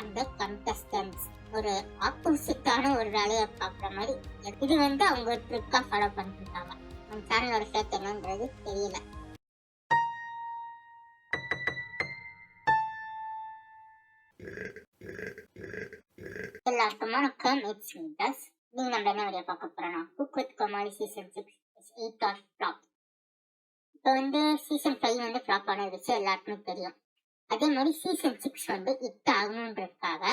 And contestants ஒரு ஆப்போசிட்டான ஒரு வேலையை பார்க்குற மாதிரி இது அவங்க ஒரு ட்ரிக்கா ஃபாலோ பண்ணிருக்காங்க. நம்ம சேனலோட ஃபேக் என்னன்றது தெரியல. எல்லாருக்கும் வணக்கம். It's meters. நீங்க நம்ம என்ன வீடியோ பார்க்க போறோம்னா cook with Comali season 6 8 half flop. இப்போ சீசன் 5 ஃப்ளாப் ஆனது எல்லாருக்குமே தெரியும். அதே மாதிரி சீசன் 6 ஹிட் ஆகணுன்றதுக்காக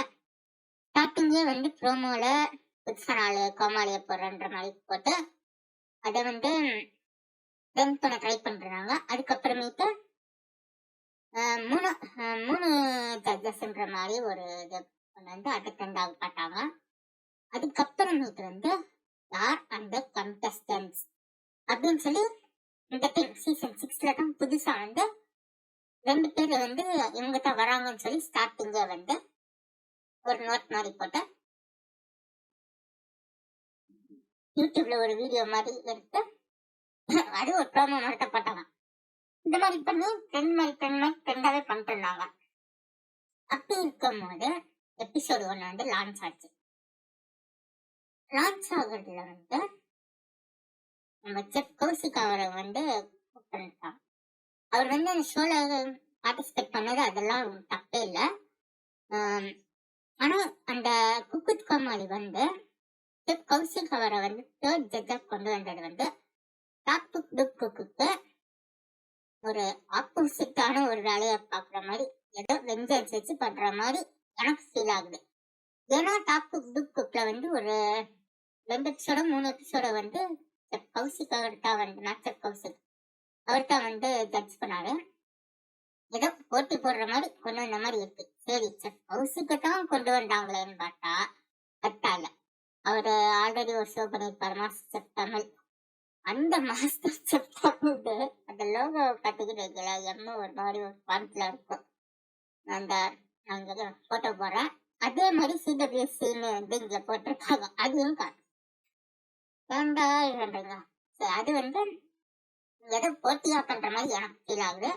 ஸ்டார்டிங்கே ப்ரோமோல புதுசா 4 கோமாளியை போடுறன்ற மாதிரி போட்டு அதை ரன் பண்ண ட்ரை பண்றாங்க. அதுக்கப்புறமேட்டு மூணு ஜட்ஜஸ்ன்ற மாதிரி ஒரு இது அட்டெண்ட் ஆக மாட்டாங்க. அதுக்கப்புறமேட்டு யார் அந்த கண்டஸ்டன்ஸ் அப்படின்னு சொல்லி இந்த டைம் சீசன் 6 தான் புதுசா 2 பேர் இவங்க தான் வராங்கன்னு சொல்லி ஸ்டார்டிங்கே ஒரு நோட் மாதிரி போட்டு யூடியூப்ல ஒரு வீடியோ மாதிரி எடுத்து அது ஒரு ப்ரோமோ மாதிரி போட்டாங்க. இந்த மாதிரி பண்ணி ட்ரெண்டாவே பண்ணிட்டு இருந்தாங்க. அப்படி இருக்கும் போது எபிசோடு 1 லான்ச் ஆச்சு. லான்ச் ஆகுறதுல நம்ம செஃப் கௌசிக் அவரை கூப்பிட்டாங்க. அவர் அந்த ஷோல பார்ட்டிசிபேட் பண்ணது அதெல்லாம் தப்பே இல்லை. ஆனா அந்த cook with Comali chef Kaushik அவரை தேர்ட் ஜட்ஜா கொண்டு வந்தது டாப் டுக் குக்கு ஒரு ஆப்போசிட்டான ஒரு வேலையை பார்க்குற மாதிரி ஏதோ வெஞ்சன்ஸ் வச்சு பண்ற மாதிரி எனக்கு ஃபீல் ஆகுது. ஏன்னா டாப் டுக் குக்ல ஒரு 2 எபிசோட 3 எபிசோட செஃப் கௌசிக் அவர் தான் செஃப் கௌசிக் அவர் தான் ஜட்ஜ் பண்ணாரு. ஏதோ போட்டி போடுற மாதிரி கொண்டு வந்த மாதிரி இருக்கு. சரி, செஃப் கௌசிக்கை தான் கொண்டு வந்தாங்களேன்னு பார்த்தா கட்டால அவர் ஆல்ரெடி ஒரு ஷோ பண்ணியிருப்பாரு மாஸ்டர் செஃப் தமிழ். அந்த மாஸ்டர் செஃப் தமிழ் அந்த லோகோ பார்த்துக்கிட்டு எம்ம ஒரு மாதிரி ஒரு பாயிண்ட்ல இருக்கும். அந்த நாங்க போட்டோ போடுறேன். அதே மாதிரி சிடபிள்யூசின்னு இங்க போட்டிருக்காங்க. அதுவும் ஏண்டா இல்லைன்றீங்க. அது ஏதோ போட்டியா பண்ற மாதிரி எனக்கு ஃபீல் ஆகுது.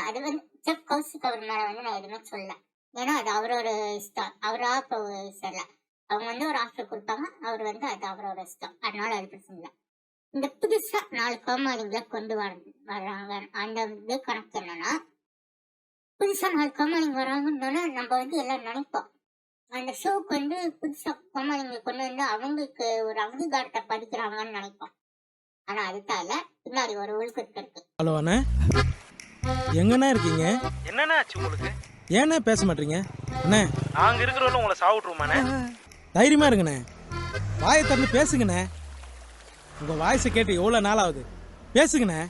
அது செஃப் கௌசிக் அவர் மேல நான் எதுவுமே சொல்லல. ஏன்னா அது அவரோட இஷ்டம். அவரா இப்போ சொல்லல. அவங்க ஒரு ஆஃபர் கொடுப்பாங்க. அவர் அது அவரோட இஷ்டம். அதனால அது பிரச்சனை இல்லை. இந்த புதுசா 4 கோமாளிங்களை கொண்டு வர்றாங்க. அந்த இது கணக்கு என்னன்னா, புதுசா 4 கோமாளிங்க வராங்கன்னு நம்ம எல்லாம் நினைப்போம். அந்த ஷோக்கு புதுசா கோமாளிங்க கொண்டு அவங்களுக்கு ஒரு அங்கீகாரத்தை பதிக்கிறாங்கன்னு நினைப்போம். ஆனா அதுதான் இல்ல, பின்னாடி ஒரு உள்குத்து இருக்கு. ஹலோ அண்ணா, எங்கண்ணா இருக்கீங்க? என்னண்ணா ஆச்சு உங்களுக்கு? ஏண்ணா பேச மாட்டீங்க? அண்ணே, நாங்க இருக்கிறவங்க உங்களை சாவிட்டுருமாண்ணே. தைரியமா இருங்கண்ணே, வாயை திறந்து பேசுங்கண்ணே. உங்க வாய்ஸை கேட்டு எவ்வளவு நாள் ஆகுது? பேசுங்கண்ணே.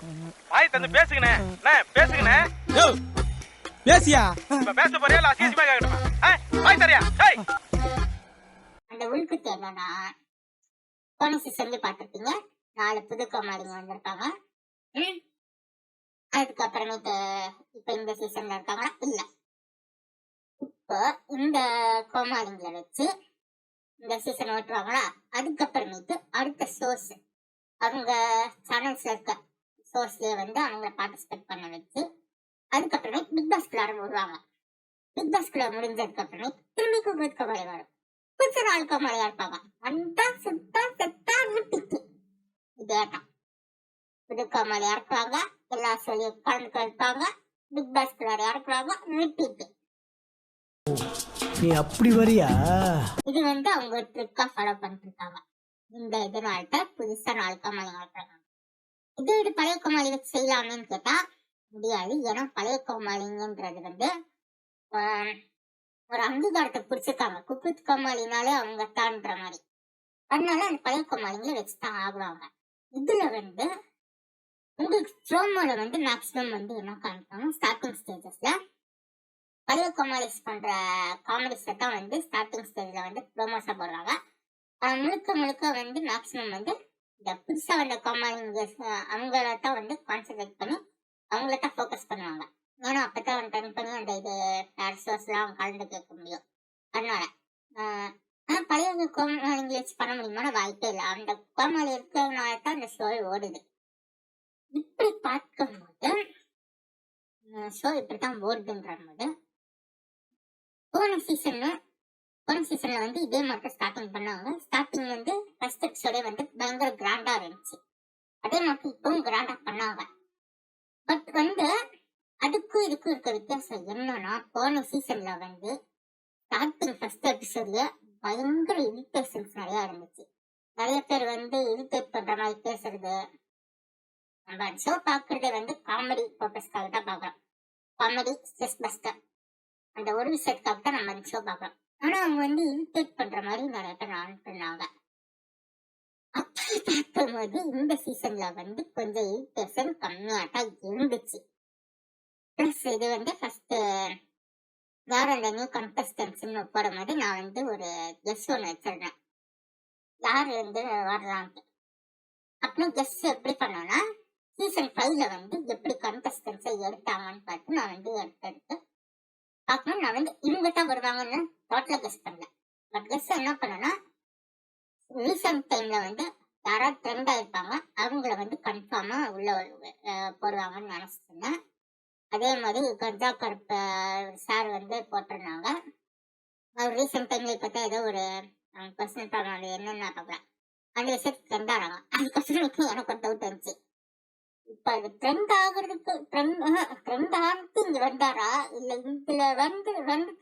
வாயை திறந்து பேசுங்கண்ணே. பேசுங்கண்ணே. யோ பேசியா? இப்ப பேச போறியா இல்ல அசிங்கமா கேக்கணுமா? வாய் தரியா? அந்த உள்குத்து என்னன்னா, போன சீசன்ல பார்த்திருப்பீங்க 4 புது கோமாளிங்க வந்திருக்காங்க. அதுக்கப்புறமேட்டு இப்ப இந்த சீசன்ல இருக்காங்களா? இல்ல, இப்போ இந்த கோமாளிங்களை வச்சு இந்த சீசன் ஓட்டுவாங்களா? அதுக்கப்புறமேட்டு அடுத்த ஷோஸ் அவங்க சேனல்ஸ்ல இருக்க ஷோஸ்லயே அவங்கள பார்ட்டிசிபேட் பண்ண வச்சு அதுக்கப்புறமே பிக் பாஸ் கிளார விடுவாங்க. பிக் பாஸ் கிளார் முடிஞ்சதுக்கு அப்புறமே திரும்பி குக் கோமாளி வரும். புதுசு 4 கோமாளியா இருப்பாங்க. அந்த சுத்தா செத்தா ரிப்பீட். இதேதான் புது கோமாளியா இருப்பாங்க. எல்லா சொல்லியும் கலந்து இருப்பாங்க. பிக் பாஸ் கிளார் இறக்குவாங்க. ரிப்பீட். நீ அப்படி வரியா? இது அவங்க ஒரு ட்ரிக்கா ஃபாலோ பண்ணிட்டு இருக்காங்க. இந்த இதனால புதுசா 4 கோமாளிங்க இருக்காங்க. இது பழைய கோமாளி வச்சு செய்யலாமேன்னு கேட்டா முடியாது. ஏன்னா பழைய கோமாளிங்கன்றது ஒரு அங்கீகாரத்தை பிடிச்சிருக்காங்க. குக் வித் கோமாளினாலே அவங்க தான்ற மாதிரி. அதனால அந்த பழைய கோமாளிங்களை வச்சுதான் ஆகுவாங்க. இதுல உங்களுக்கு ப்ரோமோல மேக்சிமம் என்ன காமிப்பாங்க, ஸ்டார்டிங் ஸ்டேஜஸ்ல பழைய கோமாளிஸ் பண்ற காமெடிஸை தான் ஸ்டார்டிங் ஸ்டேஜ்ல ப்ரோமோஸா போடுவாங்க. முழுக்க மேக்சிமம் இந்த புதுசா வந்த கோமாளிங்க அவங்கள தான் கான்சென்ட்ரேட் பண்ணி அவங்கள தான் ஃபோக்கஸ் பண்ணுவாங்க. ஏன்னா அப்பதான் டர்ன் பண்ணி அந்த இது ஷோஸ் எல்லாம் கலந்து கேட்க முடியும். அதனால பழைய கோமாளிங்களை வச்சு பண்ண முடியுமான வாய்ப்பே இல்லை. அந்த கோமாளி இருக்கிறதுனால தான் அந்த ஷோ ஓடுது. இப்படி பார்க்கும்போது ஷோ இப்படித்தான் ஓடுதுன்ற போது போன சீசன்ல வந்து இதே மாதிரி ஸ்டார்டிங் பண்ணாங்க. ஸ்டார்டிங் வந்து ஃபர்ஸ்ட் எபிசோடே வந்து பயங்கர கிராண்டா இருந்துச்சு. அதே மாதிரி இப்பவும் கிராண்டா பண்ணாங்க. பட் வந்து அதுக்கும் இதுக்கும் இருக்க வித்தியாசம் என்னன்னா, போன சீசன்ல வந்து ஸ்டார்டிங் ஃபர்ஸ்ட் எபிசோட்ல பயங்கர இரிட்டேஷன்ஸ் நிறைய இருந்துச்சு. நிறைய பேர் வந்து இரிட்டேட் பண்ற மாதிரி பேசுறது. நம்ம ஷோ பாக்குறதே வந்து காமெடி பர்பஸ்க்காக தான் பாக்குறோம். காமெடி ஸ்ட்ரெஸ் பஸ்டர் அந்த ஒரு விஷயத்துக்காக தான் நம்ம அந்த ஷோ பாக்குறோம். ஆனா அவங்க வந்து இரிட்டேட் பண்ற மாதிரி நிறைய பேர் ஆன் பண்ணாங்க. அப்படி பார்க்கும்போது இந்த சீசன்ல வந்து கொஞ்சம் இரிட்டேஷன் கம்மியா தான் இருந்துச்சு. பிளஸ் இது வந்து ஃபர்ஸ்ட் யார் அந்த நியூ கண்டஸ்டன்ஸ்ன்னு போடும்போது நான் வந்து ஒரு கெஸ் ஒன்று வச்சிருந்தேன், யார் வந்து வரலான்ட்டு. அப்படின்னு கெஸ் எப்படி பண்ணோம்னா, சீசன் 5ல வந்து எப்படி கண்டஸ்டன்ஸை எடுத்தாங்கன்னு பார்த்து நான் வந்து எடுத்து பார்க்கணும். நான் வந்து இவங்க தான் வருவாங்கன்னு டோட்டலா கெஸ் பண்ணல. பட் கெஸ் என்ன பண்ணேன்னா, ரீசன்ட் டைம்ல வந்து யாராவது ட்ரெண்ட் ஆயிருப்பாங்க, அவங்கள வந்து கன்ஃபார்மா உள்ள போடுவாங்கன்னு நினைச்சிருந்தேன். அதே மாதிரி கர்ஜா கருப்ப சார் வந்து போட்டிருந்தாங்க. அவர் ரீசெண்ட் டைம்ல இப்பதான் ஏதோ ஒரு பர்சனல் ப்ராப்ளம், அது என்னன்னு பார்க்கலாம், அந்த விஷயத்துக்கு ட்ரெண்ட் ஆறாங்க. அதுக்கப்புறம் எனக்கு ஒரு டவுட் இருந்துச்சு, இப்ப அது ட்ரெண்ட் ஆகுறதுக்கு ட்ரெண்ட் ஆகிட்டு இங்க வந்தாரா, இல்ல இதுல வந்து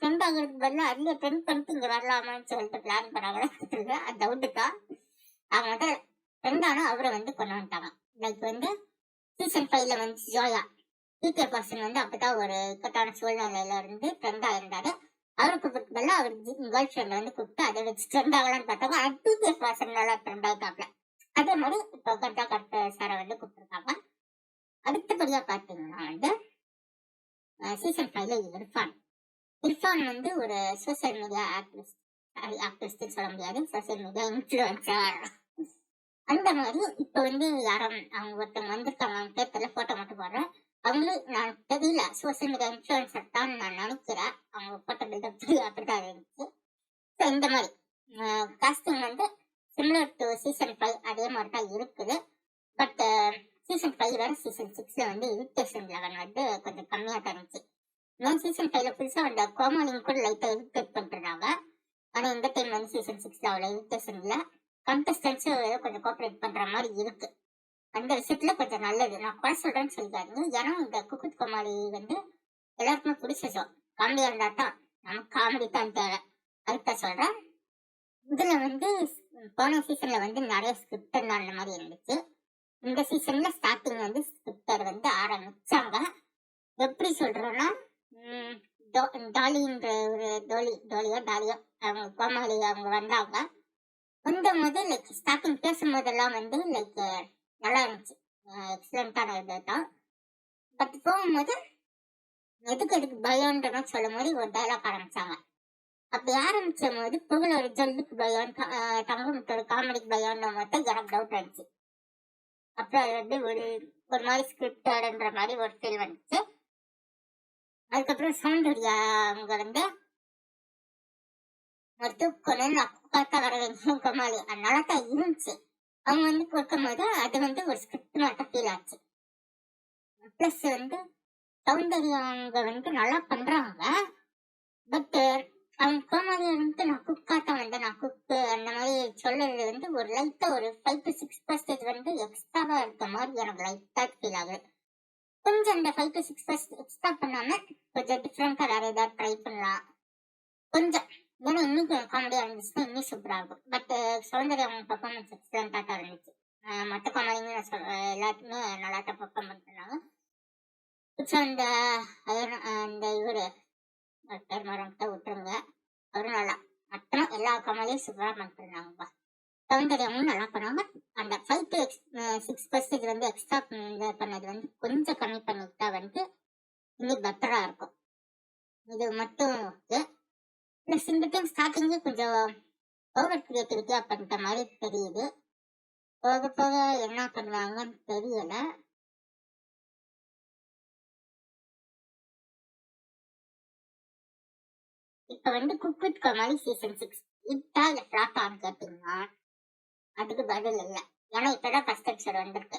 ட்ரெண்ட் ஆகுறதுக்கு பதிலா அதுல ட்ரெண்ட் பண்ணிட்டு இங்க வரலாமான்னு சொல்லிட்டு பிளான் பண்ணாங்க. அது டவுட்டு தான். அவங்க வந்து ட்ரெண்ட் ஆனா அவரை வந்து கொண்டு வந்துட்டாங்க. லைக் வந்து சீசன் 5ல வந்து ஜோயா டீச்சர் பர்சன் வந்து அப்பதான் ஒரு இக்கட்டான சூழ்நிலையில இருந்து ட்ரெண்ட் ஆயிருந்தாரு. அவருக்கு பதிலா அவர் கேர்ள் ஃப்ரெண்ட் வந்து கூப்பிட்டு அதை வச்சு ட்ரெண்ட் ஆகலான்னு பார்த்தாங்க. டீச்சர் பர்சன்னால ட்ரெண்ட் ஆயிட்டாப்ல. அதே மாதிரி இப்போ கர்ஜா கருப்ப சாரை வந்து கூப்பிட்டுருக்காங்க. அடுத்தபடியா பாத்தீங்கன்னா வந்து சீசன் 5ல இர்ஃபான் வந்து ஒரு சோசியல் மீடியா ஆக்டிவிஸ்ட் சொல்ல முடியாது, சோசியல் மீடியா இன்ஃபுளுசர். அந்த மாதிரி இப்ப வந்து யாரும் அவங்க ஒருத்தவங்க வந்திருக்காங்க, அவங்க பேர்ல போட்டோ மட்டும் போடுறேன். அவங்களுக்கு நான் தெரியல, சோசியல் மீடியா இன்ஃபுளுசர் தான் நான் நினைக்கிறேன். அவங்க போட்டோ பில்டப் அப்படிதான் இருந்துச்சு. இந்த மாதிரி காஸ்டிங் வந்து சிமிலர் டு சீசன் 5 அதே மாதிரி தான் இருக்குது. பட் சீசன் 5 வேற சீசன் 6ல வந்து இரிட்டேஷன் லெவல் வந்து கொஞ்சம் கம்மியா தான் இருந்துச்சு. இன்னும் சீசன் 5ல புதுசா அந்த கோமாளிங்க கூட லைட்டா இரிட்டேட் பண்ணிருந்தாங்க. ஆனா இந்த டைம் வந்து சீசன் 6ல அவ்வளவு இரிட்டேஷன் இல்ல. கண்டஸ்டன்ஸும் கொஞ்சம் கோஆபரேட் பண்ற மாதிரி இருக்கு. அந்த விஷயத்துல கொஞ்சம் நல்லது. நான் குறை சொல்றேன்னு சொல்லிக்காதீங்க, ஏன்னா இந்த குக்குத் கோமாளி வந்து எல்லாருக்குமே பிடிச்ச ஷோ. காமெடியா இருந்தா தான் நமக்கு காமெடி தான் தேவை, அதுதான் சொல்றேன். இதுல வந்து போன சீசன்ல வந்து நிறைய ஸ்கிரிப்டர் அந்த மாதிரி இருந்துச்சு. இந்த சீசன்ல ஸ்டார்டிங் வந்து ஸ்கிரிப்டர் வந்து ஆரம்பிச்சாங்க. எப்படி சொல்றேன்னா, டாலின்ற ஒரு டாலியோ அவங்க கோமாளி அவங்க வந்தாங்க. வந்தபோது லைக் ஸ்டார்டிங் பேசும்போதெல்லாம் வந்து லைக் நல்லா இருந்துச்சு, எக்ஸலண்டான இது தான். பட் போகும்போது எதுக்கு பயம்ன்றன்னு சொல்லும் போது ஒரு டைலாக் ஆரம்பிச்சாங்க. அப்படி ஆரம்பிச்ச போது புகழ் ஒரு ஜல்லுக்கு பயம், தங்கமுத்தோட காமெடிக்கு பயம்னு மட்டும் எனக்கு டவுட் இருந்துச்சு. அப்புறம் அது வந்து ஒரு மாதிரி ஸ்கிரிப்டட்ன்ற மாதிரி ஒரு ஃபீல் வந்துச்சு. அதுக்கப்புறம் சௌந்தர்யா அவங்க வந்து ஒரு தூக்கணும்னு பார்த்தா வர வேண்டிய கோமாளி அதனால தான் இருந்துச்சு. அவங்க வந்து கொடுக்கும் போது அது வந்து ஒரு ஸ்கிரிப்ட் மட்டும் ஃபீல் ஆச்சு. பிளஸ் வந்து சௌந்தர்யா அவங்க வந்து நல்லா பண்றாங்க. பட் அவங்க கோமாளி வந்து நான் குக்காட்டம் வந்து நான் குக்கு அந்த மாதிரி சொல்றது வந்து ஒரு லைட்டா ஒரு 5 to 6% வந்து எக்ஸ்ட்ராவா இருக்க மாதிரி எனக்கு லைட்டா ஃபீல் ஆகுது. கொஞ்சம் அந்த 5 to 6% எக்ஸ்ட்ரா பண்ணாம கொஞ்சம் டிஃப்ரெண்டா வேற ஏதாவது ட்ரை பண்ணலாம் கொஞ்சம். ஏன்னா இன்னைக்கு காமெடியா இருந்துச்சுன்னா இன்னும் சூப்பரா இருக்கும். பட் சௌந்தர்யா அவங்க பர்ஃபார்மன்ஸ் எக்ஸலண்டா தான் இருந்துச்சு. மற்ற காமெடிங்க எல்லாத்துக்குமே நல்லா தான் பர்ஃபார்ம் பண்ணிருந்தாங்க. அந்த இவரு பேர் மரம்கிட்ட விட்டுருங்க, அவரும் நல்லா மொத்தம் எல்லா காமெடியும் சூப்பரா பண்ணிருந்தாங்கப்பா. சௌந்தர்யாவும் நல்லா பண்ணாங்க. அந்த 5 to 6% வந்து எக்ஸ்ட்ரா பண்ணது வந்து கொஞ்சம் கம்மி பண்ணிட்டா வந்து இன்னும் பெட்டரா இருக்கும். இது மட்டும் பிளஸ் இந்த டைம் ஸ்டார்டிங்கே கொஞ்சம் ஓவர் கிரியேட்டிவிட்டியா பண்ணிட்ட மாதிரி தெரியுது. போக போக என்ன பண்ணுவாங்கன்னு தெரியல. இப்ப வந்து குக் வித் கோமாளி சீசன் 6 ஹிட்டா இல்ல ஃபிளாப்பான்னு கேட்டீங்கன்னா அதுக்கு பதில் இல்லை. ஏன்னா இப்பதான் ஃபர்ஸ்ட் எபிசோட் வந்திருக்கு.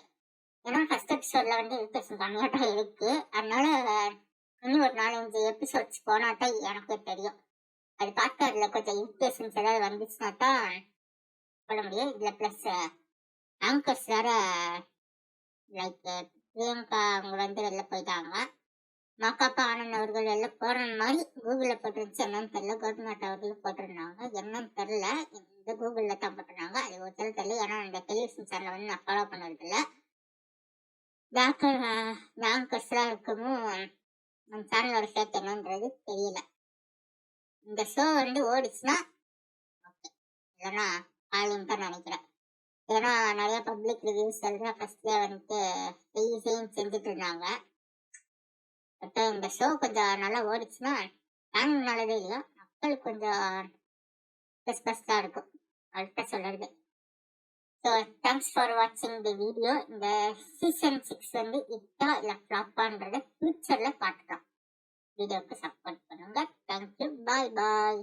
ஏன்னா ஃபர்ஸ்ட் எபிசோட்ல வந்து இரிட்டேஷன் கம்மியா தான் இருக்கு. அதனால இன்னும் ஒரு 4-5 எபிசோட்ஸ் போனா தான் எனக்கு தெரியும் அது பார்த்து அதுல கொஞ்சம் இன்ஃபர்மேஷன்ஸ் ஏதாவது வந்துச்சுன்னா தான் சொல்ல முடியும். இதுல பிளஸ் ஆங்கர்ஸ் வேற லைக் பிரியங்கா அவங்க வந்து வெளில போயிட்டாங்க. மாக்காப்பா ஆனந்த் அவர்கள் வெளில போற மாதிரி கூகுள்ல போட்டுருந்துச்சு. என்னன்னு தெரியல. கவர்மெண்ட் அவர்கள் போட்டிருந்தாங்க. என்னன்னு தெரியல. இந்த கூகுள்ல தான் போட்டிருந்தாங்க. அது ஒரு தெரியல. ஏன்னா இந்த டெலிவிஷன் சேனலை வந்து நான் ஃபாலோ பண்ணது இல்லை. ஆங்கர்ஸ்லாம் இருக்கவும் நம்ம சேனலோட சேர்த்து என்னன்றது தெரியல. இந்த ஷோ வந்து ஓடிச்சுன்னா ஓகே, இல்லைன்னா ஆளுன்னு தான் நினைக்கிறேன். ஏன்னா நிறைய பப்ளிக் ரிவ்யூஸ் எல்லாம் ஃபர்ஸ்ட்லேயே வந்துட்டு செய்யும் செஞ்சுட்டு இருந்தாங்க. பட் இந்த ஷோ கொஞ்சம் நல்லா ஓடிச்சுன்னா சேனல் நல்லதே இல்லையா, மக்களுக்கு கொஞ்சம் பெஸ்ட்டாக இருக்கும். அடுத்த சொல்றது. ஸோ தேங்க்ஸ் ஃபார் வாட்சிங் தி வீடியோ. இந்த சீசன் 6 வந்து ஹிட்டா இல்லை ஃப்ளாப்பான்றதை ஃபியூச்சரில் பார்த்துக்கலாம். வீடியோவுக்கு சப்போர்ட் பண்ணுங்க. தேங்க்யூ. பாய் பாய்.